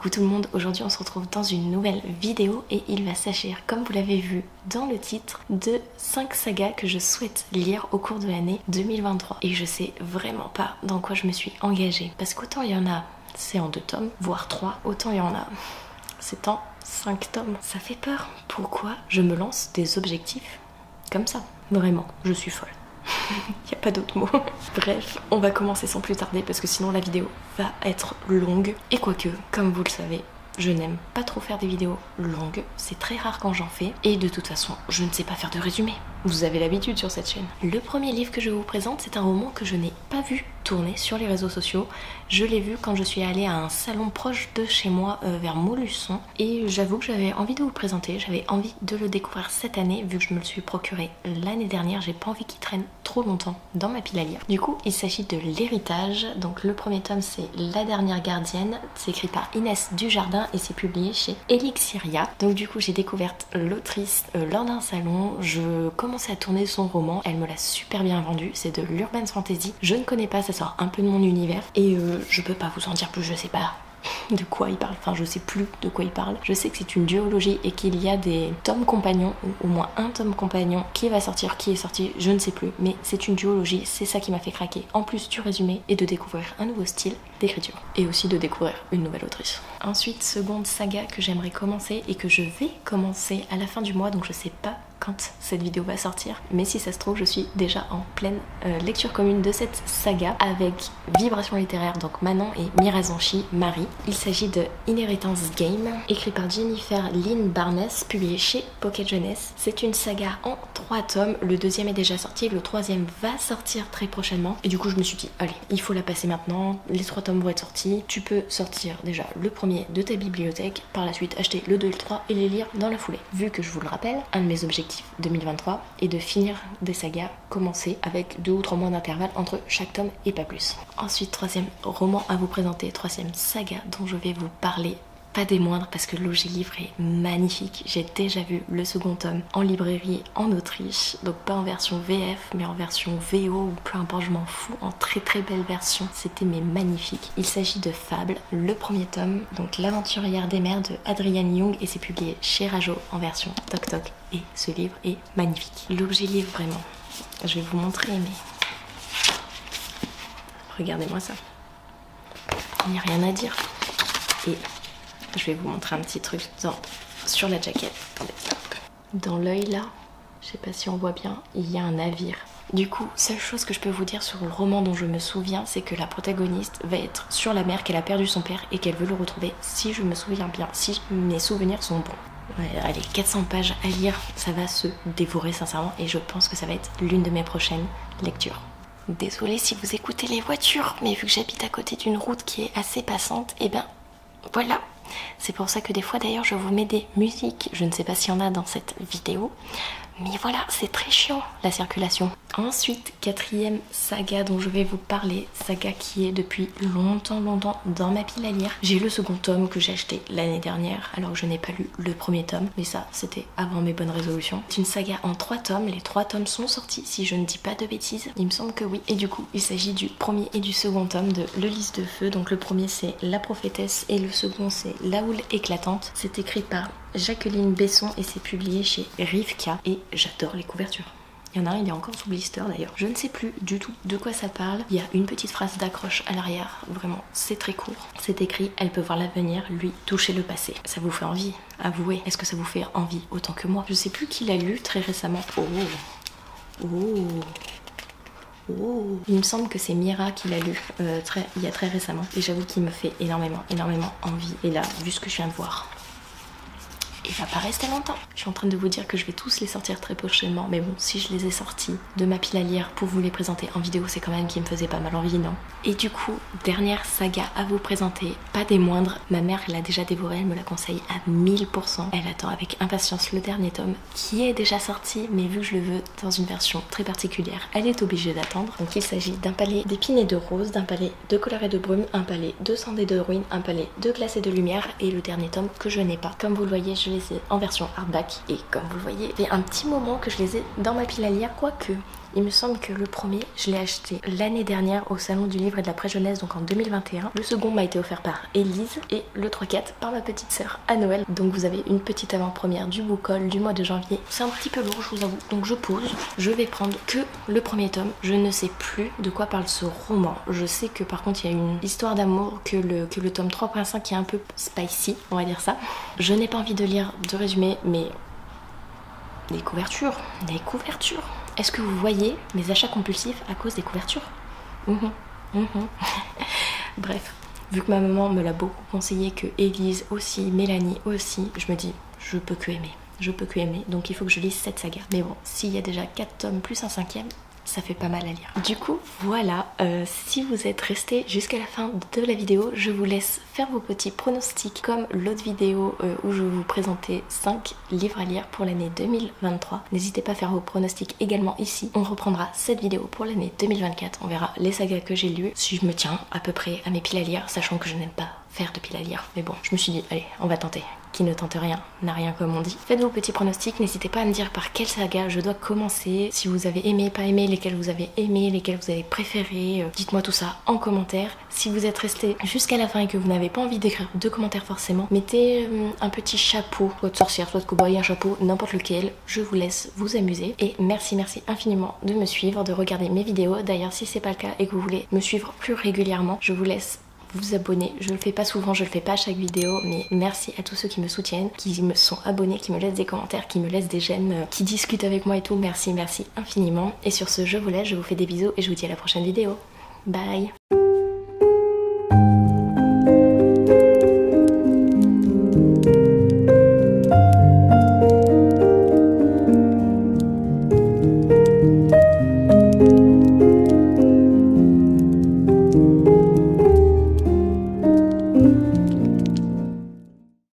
Coucou tout le monde, aujourd'hui on se retrouve dans une nouvelle vidéo et il va s'agir, comme vous l'avez vu dans le titre, de 5 sagas que je souhaite lire au cours de l'année 2023. Et je sais vraiment pas dans quoi je me suis engagée, parce qu'autant il y en a, c'est en 2 tomes, voire 3, autant il y en a, c'est en 5 tomes. Ça fait peur. Pourquoi je me lance des objectifs comme ça? Vraiment, je suis folle. Il n'y a pas d'autre mot. Bref, on va commencer sans plus tarder parce que sinon la vidéo va être longue. Et quoique, comme vous le savez, je n'aime pas trop faire des vidéos longues. C'est très rare quand j'en fais. Et de toute façon, je ne sais pas faire de résumé. Vous avez l'habitude sur cette chaîne. Le premier livre que je vous présente, c'est un roman que je n'ai pas vu tourner sur les réseaux sociaux. Je l'ai vu quand je suis allée à un salon proche de chez moi, vers Montluçon. Et j'avoue que j'avais envie de vous le présenter. J'avais envie de le découvrir cette année, vu que je me le suis procuré l'année dernière. J'ai pas envie qu'il traîne trop longtemps dans ma pile à lire. Du coup, il s'agit de L'Héritage. Donc le premier tome, c'est La Dernière Gardienne. C'est écrit par Inès Dujardin et c'est publié chez Elixiria. Donc du coup, j'ai découvert l'autrice lors d'un salon. Je commençais à tourner son roman. Elle me l'a super bien vendu. C'est de l'urban fantasy. Je ne connais pas, ça sort un peu de mon univers. Et je peux pas vous en dire plus, je sais pas de quoi il parle, enfin je sais plus de quoi il parle. Je sais que c'est une duologie et qu'il y a des tomes compagnons, ou au moins un tome compagnon qui va sortir, qui est sorti, je ne sais plus, mais c'est une duologie, c'est ça qui m'a fait craquer, en plus du résumé et de découvrir un nouveau style d'écriture et aussi de découvrir une nouvelle autrice. Ensuite, seconde saga que j'aimerais commencer et que je vais commencer à la fin du mois, donc je sais pas quand cette vidéo va sortir, mais si ça se trouve je suis déjà en pleine lecture commune de cette saga avec Vibration littéraire, donc Manon et Mirasanchi Marie. Il s'agit de Inheritance Game, écrit par Jennifer Lynn Barnes, publié chez Pocket Jeunesse. C'est une saga en 3 tomes, le deuxième est déjà sorti, le troisième va sortir très prochainement et du coup je me suis dit allez, il faut la passer maintenant, les 3 tomes vont être sortis, tu peux sortir déjà le premier de ta bibliothèque, par la suite acheter le 2 et le 3 et les lire dans la foulée. Vu que je vous le rappelle, un de mes objectifs 2023 et de finir des sagas commencées avec 2 ou 3 mois d'intervalle entre chaque tome et pas plus. Ensuite, troisième roman à vous présenter, troisième saga dont je vais vous parler, pas des moindres parce que l'objet livre est magnifique. J'ai déjà vu le second tome en librairie en Autriche, donc pas en version VF mais en version VO ou peu importe, je m'en fous, en très très belle version. C'était mais magnifique. Il s'agit de Fable, le premier tome, donc L'aventurière des mers de Adrienne Young et c'est publié chez Rajo en version Toc Toc et ce livre est magnifique. L'objet livre vraiment, je vais vous montrer mais regardez-moi ça. Il n'y a rien à dire. Et je vais vous montrer un petit truc sur la jaquette. Attendez, hop. Dans l'œil là, je sais pas si on voit bien, il y a un navire. Du coup, seule chose que je peux vous dire sur le roman dont je me souviens, c'est que la protagoniste va être sur la mer, qu'elle a perdu son père et qu'elle veut le retrouver, si je me souviens bien, si mes souvenirs sont bons. Ouais, allez, 400 pages à lire, ça va se dévorer sincèrement et je pense que ça va être l'une de mes prochaines lectures. Désolée si vous écoutez les voitures, mais vu que j'habite à côté d'une route qui est assez passante, et ben voilà. C'est pour ça que des fois d'ailleurs je vous mets des musiques, je ne sais pas s'il y en a dans cette vidéo, mais voilà, c'est très chiant la circulation. Ensuite, quatrième saga dont je vais vous parler, saga qui est depuis longtemps dans ma pile à lire. J'ai le second tome que j'ai acheté l'année dernière, alors que je n'ai pas lu le premier tome, mais ça c'était avant mes bonnes résolutions. C'est une saga en 3 tomes, les 3 tomes sont sortis si je ne dis pas de bêtises, il me semble que oui. Et du coup, il s'agit du premier et du second tome de Le Lys de Feu, donc le premier c'est La Prophétesse et le second c'est La Houle éclatante. C'est écrit par Jacqueline Besson et c'est publié chez Rivka et j'adore les couvertures. Il y en a un, il est encore sous blister d'ailleurs. Je ne sais plus du tout de quoi ça parle. Il y a une petite phrase d'accroche à l'arrière. Vraiment, c'est très court. C'est écrit « Elle peut voir l'avenir, lui toucher le passé ». Ça vous fait envie? Avouez, est-ce que ça vous fait envie autant que moi? Je sais plus qui l'a lu très récemment. Oh. Il me semble que c'est Mira qui l'a lu il y a très récemment. Et j'avoue qu'il me fait énormément envie. Et là, vu ce que je viens de voir, il va pas rester longtemps. Je suis en train de vous dire que je vais tous les sortir très prochainement, mais bon, si je les ai sortis de ma pile à lire pour vous les présenter en vidéo, c'est quand même qui me faisait pas mal envie, non? Et du coup, dernière saga à vous présenter, pas des moindres. Ma mère l'a déjà dévorée, elle me la conseille à 1000%. Elle attend avec impatience le dernier tome qui est déjà sorti, mais vu que je le veux dans une version très particulière, elle est obligée d'attendre. Donc il s'agit d'un palais d'épines et de roses, d'un palais de couleur et de brume, un palais de sang et de ruines, un palais de glace et de lumière et le dernier tome que je n'ai pas. Comme vous le voyez, je les ai en version hardback et comme vous le voyez, il y a un petit moment que je les ai dans ma pile à lire, quoique Il me semble que le premier, je l'ai acheté l'année dernière au salon du livre et de la presse jeunesse, donc en 2021. Le second m'a été offert par Elise et le 3-4 par ma petite sœur à Noël. Donc vous avez une petite avant-première du book haul du mois de janvier. C'est un petit peu lourd, je vous avoue, donc je pose. Je vais prendre que le premier tome. Je ne sais plus de quoi parle ce roman. Je sais que par contre il y a une histoire d'amour, que le tome 3.5 qui est un peu spicy, on va dire ça. Je n'ai pas envie de lire de résumé, mais des couvertures. Est-ce que vous voyez mes achats compulsifs à cause des couvertures? Bref, vu que ma maman me l'a beaucoup conseillé, que Elise aussi, Mélanie aussi, je me dis, je peux que aimer, donc il faut que je lise cette saga. Mais bon, s'il y a déjà 4 tomes plus un 5e, ça fait pas mal à lire. Du coup, voilà, si vous êtes resté jusqu'à la fin de la vidéo, je vous laisse faire vos petits pronostics comme l'autre vidéo où je vous présentais 5 livres à lire pour l'année 2023. N'hésitez pas à faire vos pronostics également ici. On reprendra cette vidéo pour l'année 2024. On verra les sagas que j'ai lues, si je me tiens à peu près à mes piles à lire, sachant que je n'aime pas faire de piles à lire. Mais bon, je me suis dit, allez, on va tenter. Qui ne tente rien, n'a rien comme on dit. Faites vos petits pronostics, n'hésitez pas à me dire par quelle saga je dois commencer, si vous avez aimé, pas aimé, lesquels vous avez aimé, lesquels vous avez préféré. Dites-moi tout ça en commentaire. Si vous êtes resté jusqu'à la fin et que vous n'avez pas envie d'écrire de commentaires forcément, mettez un petit chapeau, soit de sorcière, soit de cow-boy, un chapeau, n'importe lequel. Je vous laisse vous amuser. Et merci infiniment de me suivre, de regarder mes vidéos. D'ailleurs, si c'est pas le cas et que vous voulez me suivre plus régulièrement, je vous laisse vous abonner. Je le fais pas souvent, je le fais pas à chaque vidéo, mais merci à tous ceux qui me soutiennent, qui me sont abonnés, qui me laissent des commentaires, qui me laissent des j'aime, qui discutent avec moi et tout. Merci infiniment. Et sur ce, je vous laisse, je vous fais des bisous et je vous dis à la prochaine vidéo. Bye.